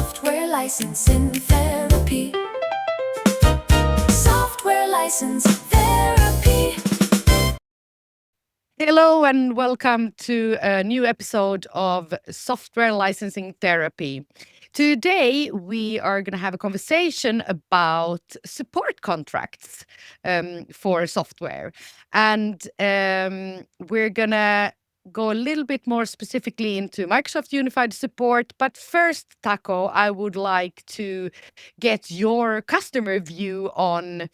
Software licensing therapy. Software license therapy. Hello and welcome to a new episode of Software Licensing Therapy. Today we are going to have a conversation about support contracts for software. And we're going to go a little bit more specifically into Microsoft Unified Support. But first, Taco, I would like to get your customer view on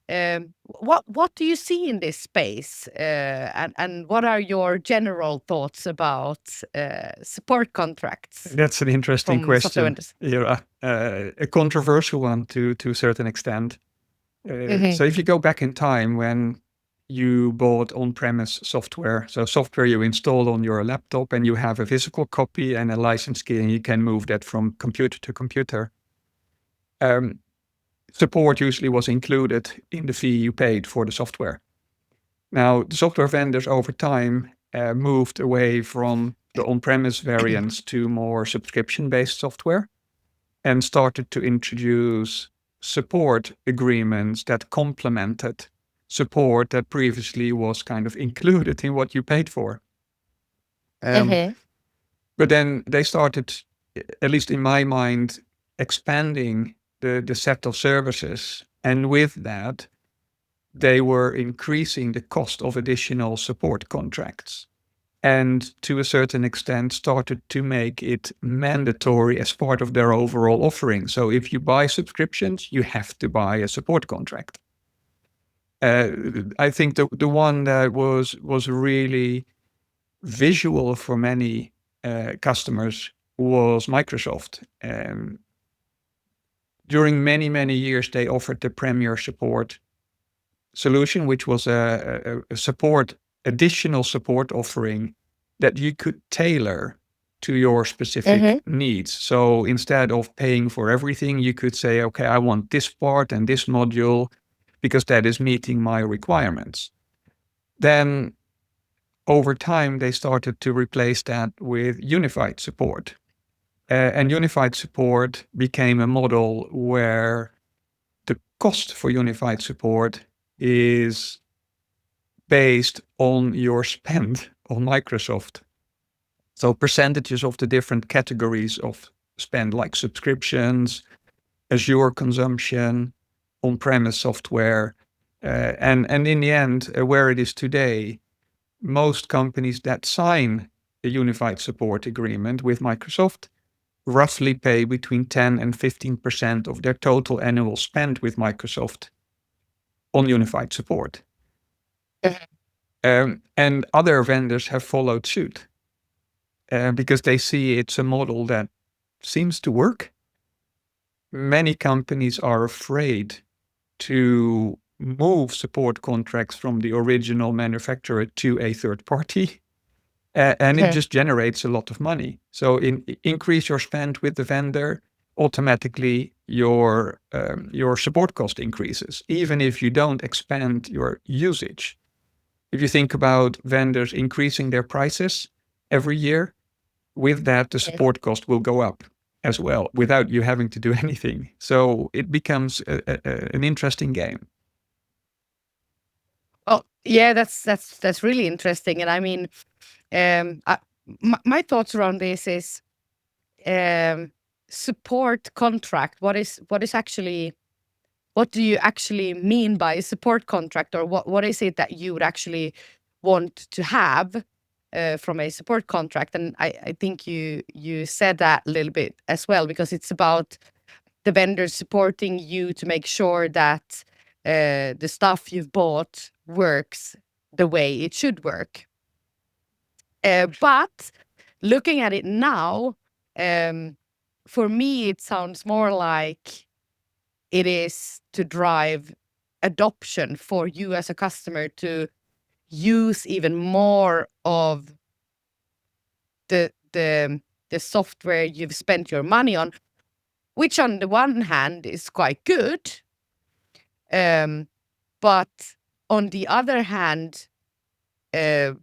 what do you see in this space, and what are your general thoughts about support contracts That's an interesting from software question, vendors? Ira. A controversial one to a certain extent. So if you go back in time when you bought on-premise software, so software you install on your laptop and you have a physical copy and a license key and you can move that from computer to computer, support usually was included in the fee you paid for the software. Now, the software vendors over time moved away from the on-premise variants to more subscription-based software and started to introduce support agreements that complemented support that previously was kind of included in what you paid for. But then they started, at least in my mind, expanding the set of services. And with that, they were increasing the cost of additional support contracts. And to a certain extent started to make it mandatory as part of their overall offering. So if you buy subscriptions, you have to buy a support contract. I think the one that was really visual for many customers was Microsoft. During many years, they offered the Premier Support solution, which was a additional support offering that you could tailor to your specific needs. So instead of paying for everything, you could say, okay, I want this part and this module because that is meeting my requirements. Then over time, they started to replace that with unified support. And unified support became a model where the cost for unified support is based on your spend on Microsoft. So percentages of the different categories of spend, like subscriptions, Azure consumption, on-premise software, and in the end, where it is today, most companies that sign a unified support agreement with Microsoft roughly pay between 10 and 15% of their total annual spend with Microsoft on unified support. And other vendors have followed suit because they see it's a model that seems to work. Many companies are afraid to move support contracts from the original manufacturer to a third party. And it just generates a lot of money. So increase your spend with the vendor, automatically your support cost increases, even if you don't expand your usage. If you think about vendors increasing their prices every year, with that, the support cost will go up as well without you having to do anything. So it becomes an interesting game. Oh, yeah, that's really interesting. And I mean, my thoughts around this is support contract. What do you actually mean by a support contract, or what is it that you would actually want to have from a support contract? And I think you said that a little bit as well, because it's about the vendors supporting you to make sure that the stuff you've bought works the way it should work. But looking at it now, for me, it sounds more like it is to drive adoption for you as a customer to use even more of the software you've spent your money on, which on the one hand is quite good, but on the other hand, does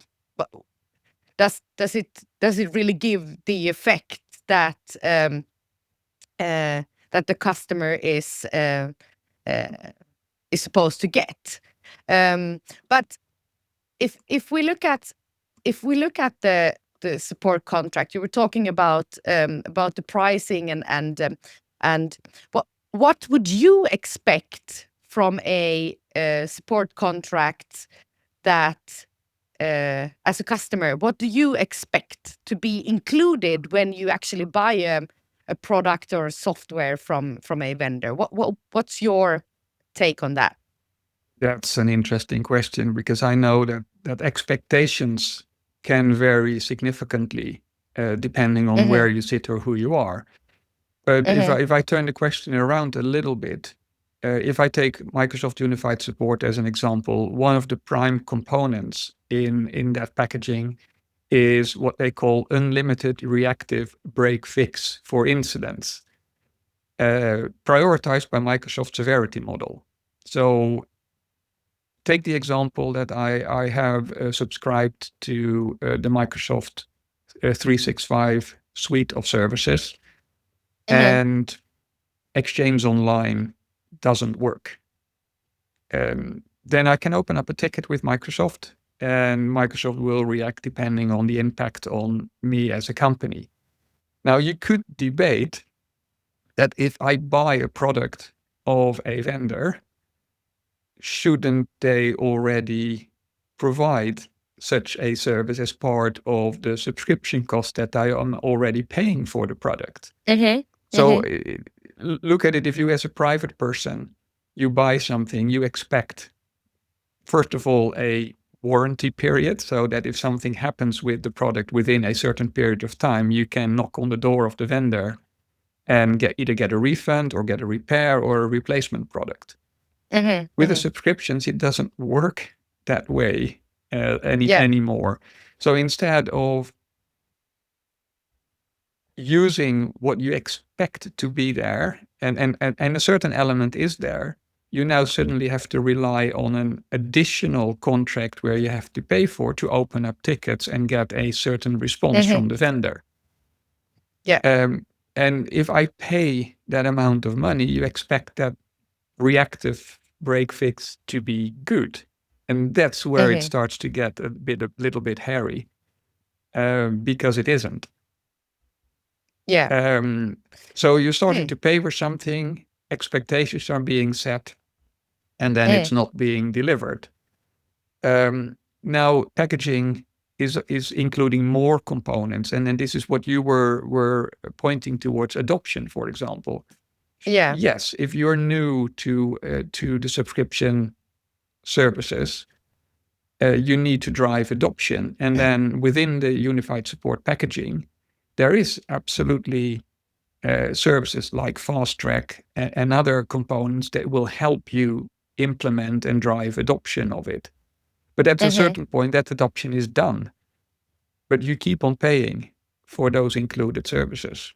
it really give the effect that that the customer is supposed to get. But if we look at the support contract, you were talking about the pricing and what would you expect from a support contract that as a customer, what do you expect to be included when you actually buy a product or software from a vendor? What's your take on that? That's an interesting question, because I know that expectations can vary significantly depending on where you sit or who you are. But if I turn the question around a little bit, if I take Microsoft Unified Support as an example, one of the prime components in that packaging is what they call unlimited reactive break fix for incidents, prioritized by Microsoft severity model. So take the example that I have subscribed to the Microsoft 365 suite of services, and Exchange Online doesn't work. Then I can open up a ticket with Microsoft, and Microsoft will react depending on the impact on me as a company. Now, you could debate that if I buy a product of a vendor, shouldn't they already provide such a service as part of the subscription cost that I am already paying for the product? So look at it, if you as a private person, you buy something, you expect, first of all, a warranty period, so that if something happens with the product within a certain period of time, you can knock on the door of the vendor and either get a refund or get a repair or a replacement product. With the subscriptions, it doesn't work that way anymore. So instead of using what you expect to be there, and a certain element is there, you now suddenly have to rely on an additional contract where you have to pay for to open up tickets and get a certain response from the vendor. And if I pay that amount of money, you expect that reactive break fix to be good. And that's where it starts to get a little bit hairy, because it isn't. So you're starting to pay for something, expectations are being set, and then it's not being delivered. Now, packaging is including more components, and then this is what you were pointing towards, adoption, for example. Yes, if you're new to the subscription services, you need to drive adoption. And then within the unified support packaging, there is absolutely services like Fast Track and other components that will help you implement and drive adoption of it. But at a certain point, that adoption is done. But you keep on paying for those included services.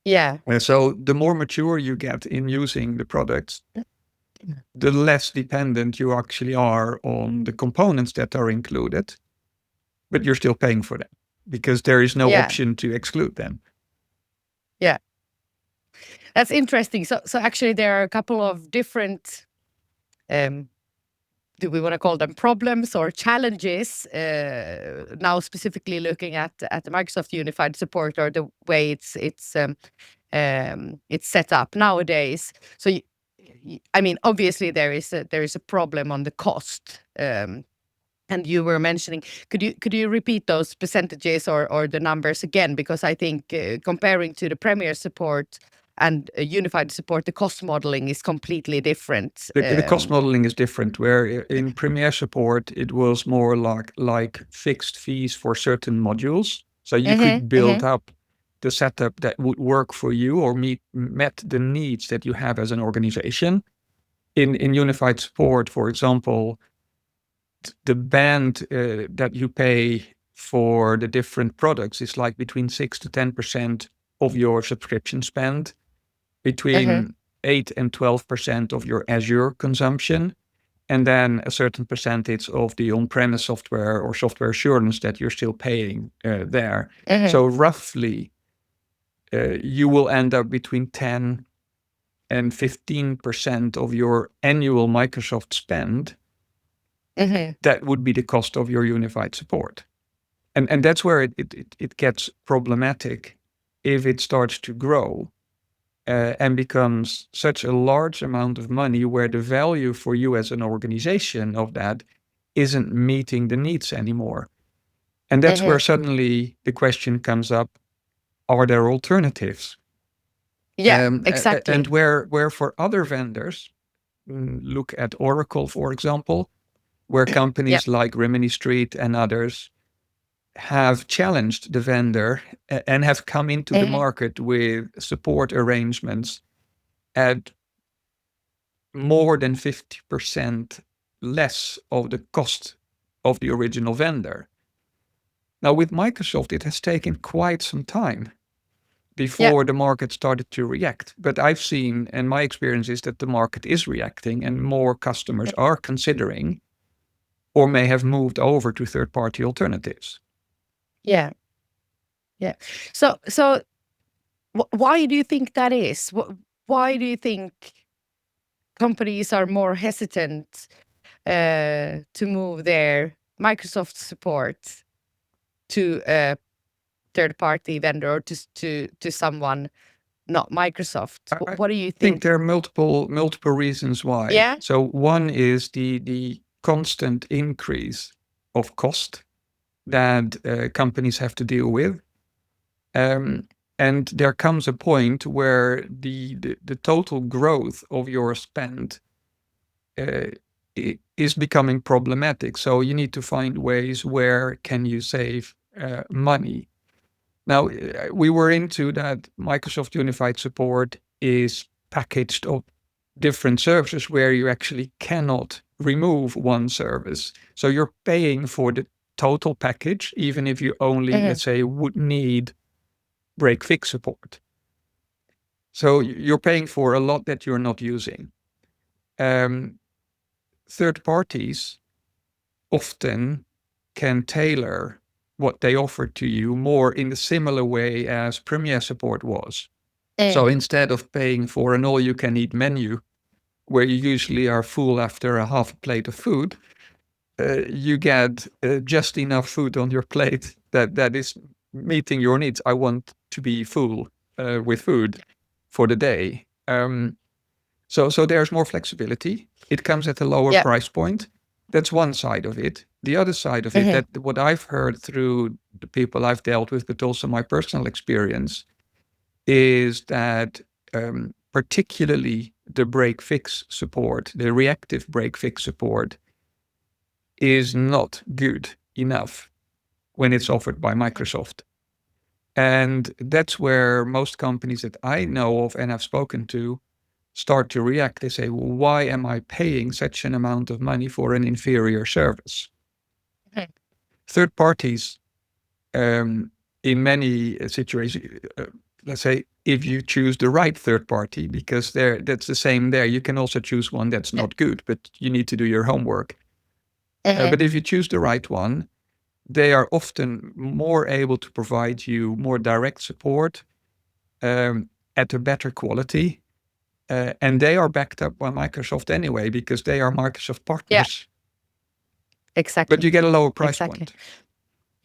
And so the more mature you get in using the products, the less dependent you actually are on the components that are included, but you're still paying for them because there is no option to exclude them. That's interesting. So actually there are a couple of different, do we want to call them problems or challenges, now specifically looking at the Microsoft Unified Support, or the way it's set up nowadays. So I mean, obviously there is a problem on the cost, and you were mentioning. Could you repeat those percentages or the numbers again? Because I think comparing to the Premier support and unified support, the cost modeling is completely different. The cost modeling is different, where in Premier support, it was more like fixed fees for certain modules. So you could build up the setup that would work for you or met the needs that you have as an organization. In unified support, for example, the band that you pay for the different products is like between 6 to 10% of your subscription spend, between 8 and 12% of your Azure consumption, and then a certain percentage of the on-premise software or software assurance that you're still paying there. So roughly you will end up between 10 and 15% of your annual Microsoft spend. That would be the cost of your unified support. And that's where it gets problematic if it starts to grow and becomes such a large amount of money where the value for you as an organization of that isn't meeting the needs anymore. And that's where suddenly the question comes up, are there alternatives? Yeah, exactly. And where for other vendors, look at Oracle, for example, where companies like Rimini Street and others have challenged the vendor and have come into the market with support arrangements at more than 50% less of the cost of the original vendor. Now, with Microsoft, it has taken quite some time before the market started to react. But I've seen, and my experience is that the market is reacting and more customers are considering or may have moved over to third-party alternatives. Yeah. So why do you think that is? Why do you think companies are more hesitant to move their Microsoft support to a third-party vendor or to someone not Microsoft? What do you I think think? there are multiple reasons why. Yeah. So one is the constant increase of cost that companies have to deal with. And there comes a point where the total growth of your spend is becoming problematic. So you need to find ways where can you save money. Now, we were into that Microsoft Unified Support is packaged of different services where you actually cannot remove one service. So you're paying for the total package, even if you only, let's say, would need break-fix support. So you're paying for a lot that you're not using. Third parties often can tailor what they offer to you more in a similar way as Premier support was. So instead of paying for an all-you-can-eat menu, where you usually are full after a half a plate of food, you get just enough food on your plate that is meeting your needs. I want to be full with food for the day. So there's more flexibility. It comes at a lower price point. That's one side of it. The other side of it, that what I've heard through the people I've dealt with, but also my personal experience, is that particularly the break-fix support, the reactive break-fix support, is not good enough when it's offered by Microsoft. And that's where most companies that I know of and have spoken to start to react. They say, well, why am I paying such an amount of money for an inferior service? Third parties, in many situations, let's say, if you choose the right third party, because that's the same there. You can also choose one that's not good, but you need to do your homework. But if you choose the right one, they are often more able to provide you more direct support at a better quality. And they are backed up by Microsoft anyway, because they are Microsoft partners. Yeah. Exactly. But you get a lower price point.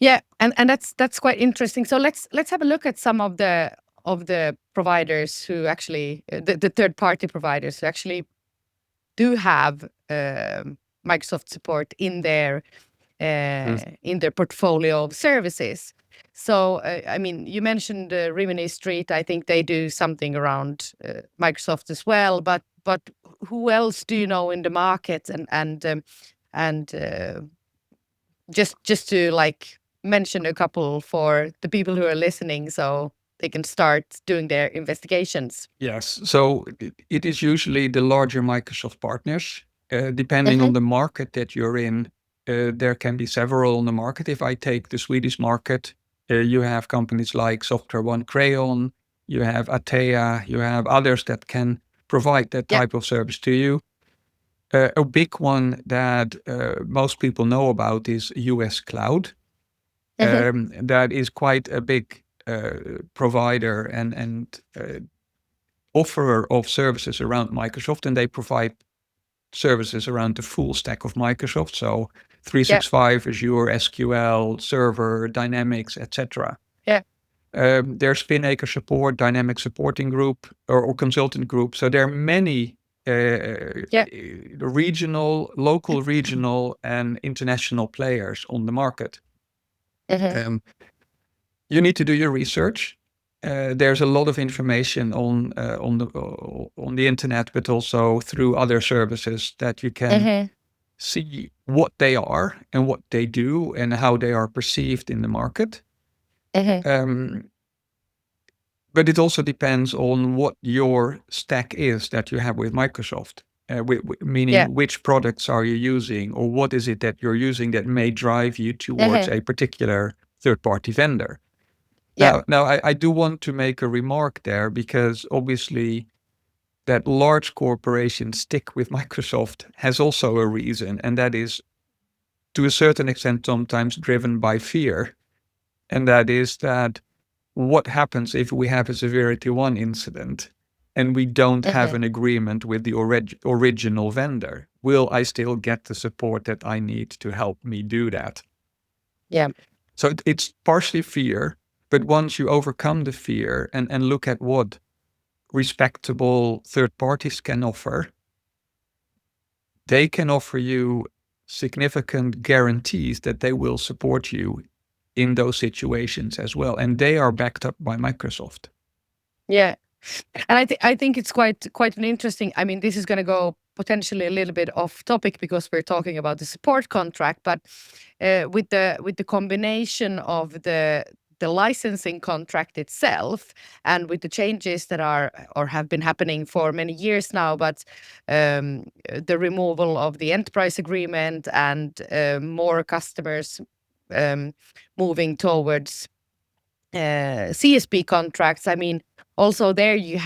Yeah, and that's quite interesting. So let's have a look at some of the providers who actually the third-party providers who actually do have Microsoft support in their portfolio of services. So I mean, you mentioned Rimini Street. I think they do something around Microsoft as well. But who else do you know in the market? And just to like mention a couple for the people who are listening, so they can start doing their investigations. Yes. So it is usually the larger Microsoft partners. Depending on the market that you're in, there can be several on the market. If I take the Swedish market, you have companies like Software One Crayon, you have Atea, you have others that can provide that type of service to you. A big one that most people know about is US Cloud. That is quite a big provider and offerer of services around Microsoft, and they provide services around the full stack of Microsoft. So 365, Azure, SQL, Server, Dynamics, etc. Yeah. There's Spinnaker Support, Dynamic Supporting Group, or Consultant Group. So there are many local, regional, and international players on the market. Mhm. You need to do your research. There's a lot of information on the internet, but also through other services that you can Mhm. see what they are and what they do and how they are perceived in the market. Mhm. But it also depends on what your stack is that you have with Microsoft. Meaning Yeah. which products are you using, or what is it that you're using that may drive you towards Mhm. a particular third-party vendor. Yeah. Now I do want to make a remark there, because obviously that large corporations stick with Microsoft has also a reason, and that is to a certain extent sometimes driven by fear. And that is that what happens if we have a Severity 1 incident and we don't have Mhm. an agreement with the original vendor? Will I still get the support that I need to help me do that? Yeah. So it's partially fear, but once you overcome the fear and look at what respectable third parties can offer, they can offer you significant guarantees that they will support you in those situations as well. And they are backed up by Microsoft. Yeah. And I think it's quite an interesting. I mean, this is going to go potentially a little bit off topic because we're talking about the support contract, but with the combination of the licensing contract itself and with the changes that are or have been happening for many years now, but the removal of the enterprise agreement and more customers moving towards CSP contracts. I mean, also there you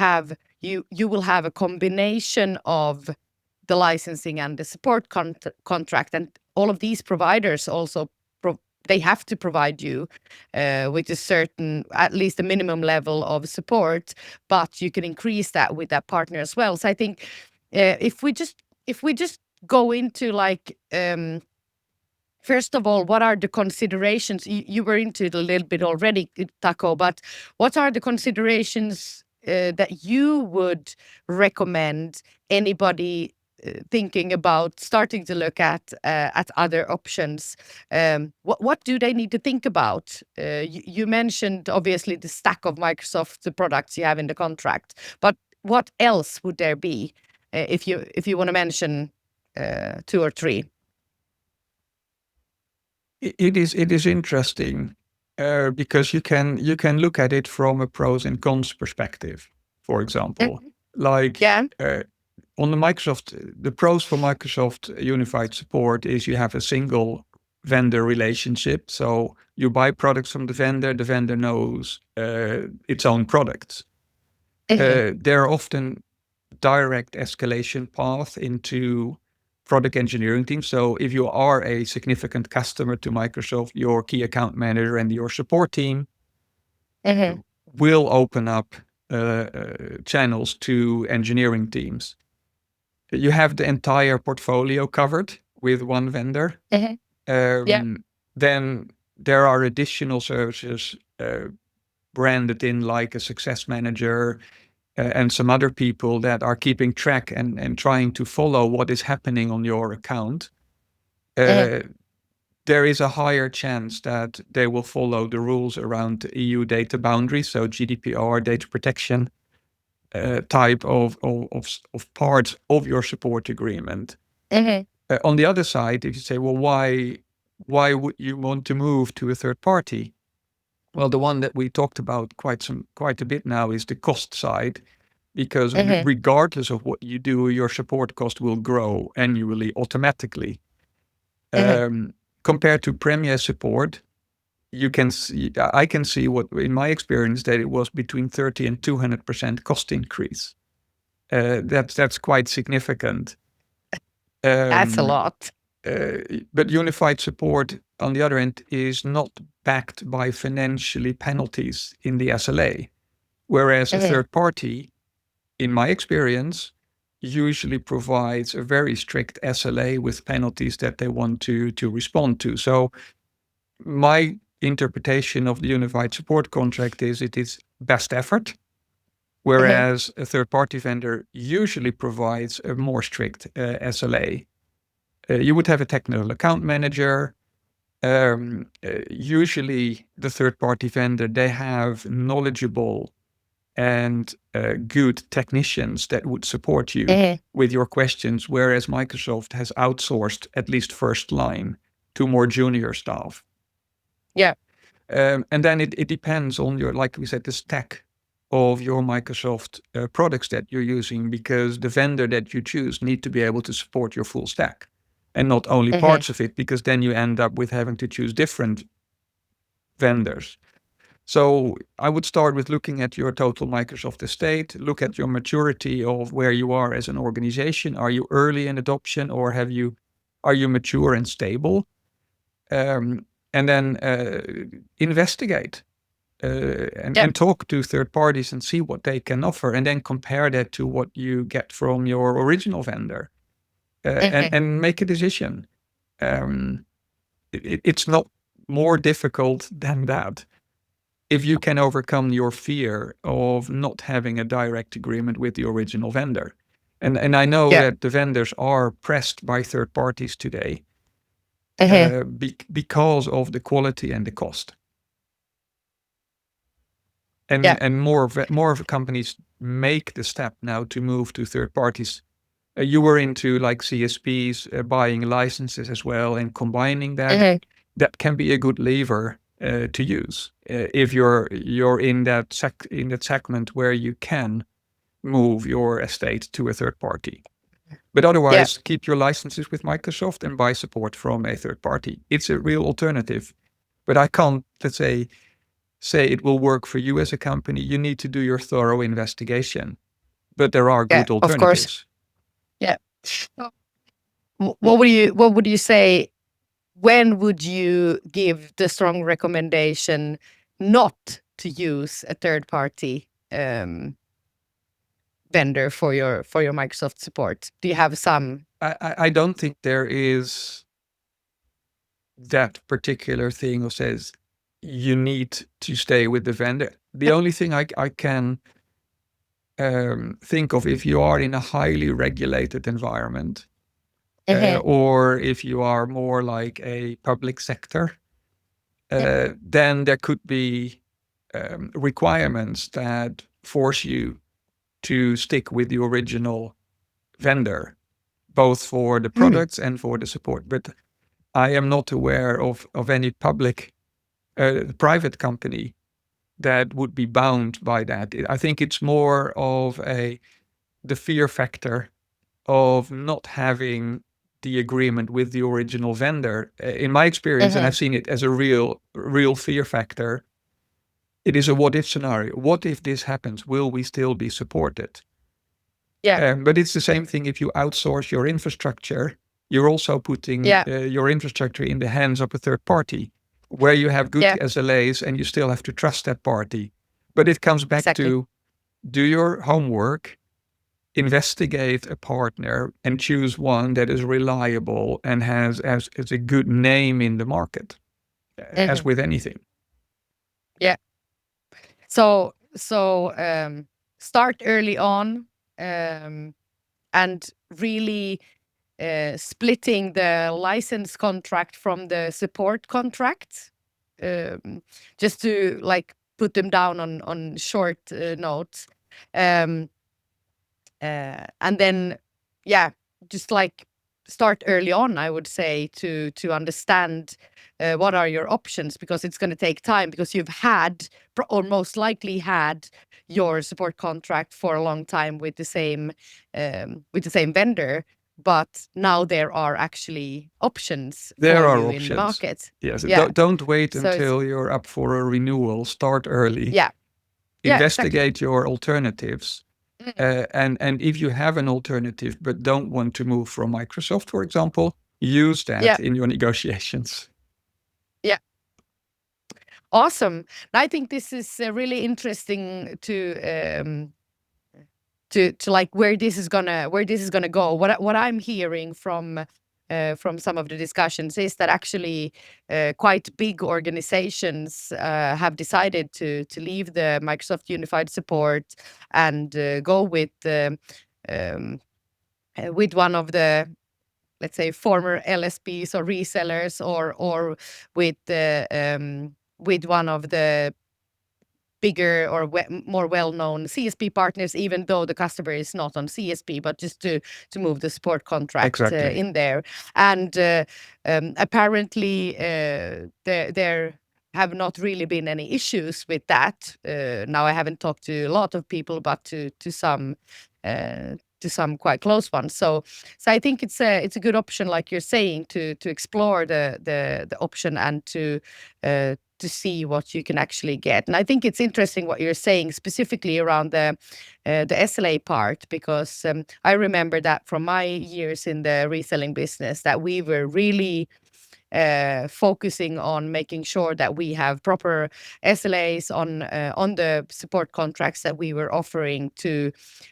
will have a combination of the licensing and the support contract, and all of these providers also they have to provide you with a certain, at least a minimum level of support, but you can increase that with that partner as well. So I think if we just go into like first of all, what are the considerations? You were into it a little bit already, Taco, but what are the considerations that you would recommend anybody thinking about starting to look at other options? What do they need to think about? You mentioned obviously the stack of Microsoft the products you have in the contract, but what else would there be if you want to mention two or three? It is interesting because you can look at it from a pros and cons perspective. For example, like Yeah. on the Microsoft, the pros for Microsoft Unified Support is you have a single vendor relationship. So you buy products from the vendor knows its own products. There are often direct escalation path into product engineering teams. So if you are a significant customer to Microsoft, your key account manager and your support team will open up channels to engineering teams. You have the entire portfolio covered with one vendor. Yeah. Then there are additional services branded in, like a success manager and some other people that are keeping track and trying to follow what is happening on your account. There is a higher chance that they will follow the rules around EU data boundaries, so GDPR, data protection type of parts of your support agreement. On the other side, if you say, well, why would you want to move to a third party? Well, the one that we talked about quite a bit now is the cost side, because regardless of what you do, your support cost will grow annually automatically. Compared to Premier support, I can see what, in my experience, that it was between 30 and 200% cost increase. That's quite significant. That's a lot. But unified support, on the other end, is not backed by financially penalties in the SLA, whereas a third party, in my experience, usually provides a very strict SLA with penalties that they want to respond to. So my interpretation of the unified support contract is it is best effort, whereas a third party vendor usually provides a more strict SLA. You would have a technical account manager. Usually the third party vendor, they have knowledgeable and good technicians that would support you with your questions, whereas Microsoft has outsourced at least first line to more junior staff. Yeah. And then it depends on your, like we said, the stack of your Microsoft products that you're using, because the vendor that you choose need to be able to support your full stack and not only parts of it, because then you end up with having to choose different vendors. So I would start with looking at your total Microsoft estate, look at your maturity of where you are as an organization. Are you early in adoption, or are you mature and stable? And then investigate and talk to third parties and see what they can offer, and then compare that to what you get from your original vendor, and make a decision. It's not more difficult than that. If you can overcome your fear of not having a direct agreement with the original vendor. And I know that the vendors are pressed by third parties today because of the quality and the cost. And more of companies make the step now to move to third parties. You were into like CSPs buying licenses as well, and combining that. That can be a good lever to use if you're in that segment where you can move your estate to a third party. But otherwise, keep your licenses with Microsoft and buy support from a third party. It's a real alternative. But I can't, let's say it will work for you as a company. You need to do your thorough investigation. But there are good alternatives. Of course. Yeah. What would you say? When would you give the strong recommendation not to use a third party vendor for your Microsoft support? Do you have some? I don't think there is that particular thing that says you need to stay with the vendor. The only thing I can think of, if you are in a highly regulated environment, or if you are more like a public sector, then there could be requirements that force you to stick with the original vendor, both for the products and for the support. But I am not aware of any private company that would be bound by that. I think it's more of the fear factor of not having the agreement with the original vendor. In my experience, and I've seen it as a real fear factor, it is a what if scenario. What if this happens? Will we still be supported? Yeah. But it's the same thing if you outsource your infrastructure. You're also putting your infrastructure in the hands of a third party, where you have good SLAs and you still have to trust that party. But it comes back to do your homework, investigate a partner, and choose one that is reliable and has a good name in the market, as with anything. Yeah. So start early on, and really splitting the license contract from the support contract, just to like put them down on short notes, and then just like start early on, I would say, to understand what are your options, because it's going to take time, because you've had or most likely had your support contract for a long time with the same vendor, but now there are actually options in the market. Yes. Don't wait until you're up for a renewal. Start early. Investigate your alternatives. And if you have an alternative but don't want to move from Microsoft, for example, use that Yeah. in your negotiations. Awesome. I think this is really interesting to like where this is gonna go. What I'm hearing from some of the discussions is that actually quite big organizations have decided to leave the Microsoft Unified Support and go with one of the, let's say, former LSPs or resellers, or with one of the bigger or more well-known CSP partners, even though the customer is not on CSP, but just to move the support contract Exactly. in there. And apparently there have not really been any issues with that. Now, I haven't talked to a lot of people, but to some quite close ones. So I think it's a good option, like you're saying, to explore the option and to see what you can actually get. And I think it's interesting what you're saying specifically around the SLA part, because I remember that from my years in the reselling business, that we were really focusing on making sure that we have proper SLAs on the support contracts that we were offering to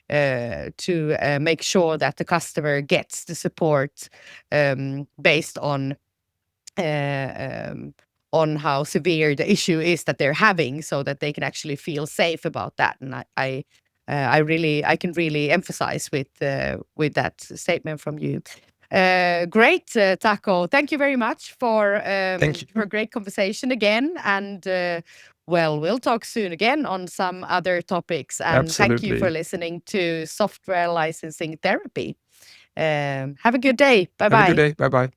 make sure that the customer gets the support based on how severe the issue is that they're having, so that they can actually feel safe about that. And I can really emphasize with that statement from you. Great, Taco. Thank you very much for Thank you. for a great conversation again. And well, we'll talk soon again on some other topics. And thank you for Absolutely. listening to Software Licensing Therapy. Have a good day. Bye bye. Have a good day. Bye-bye.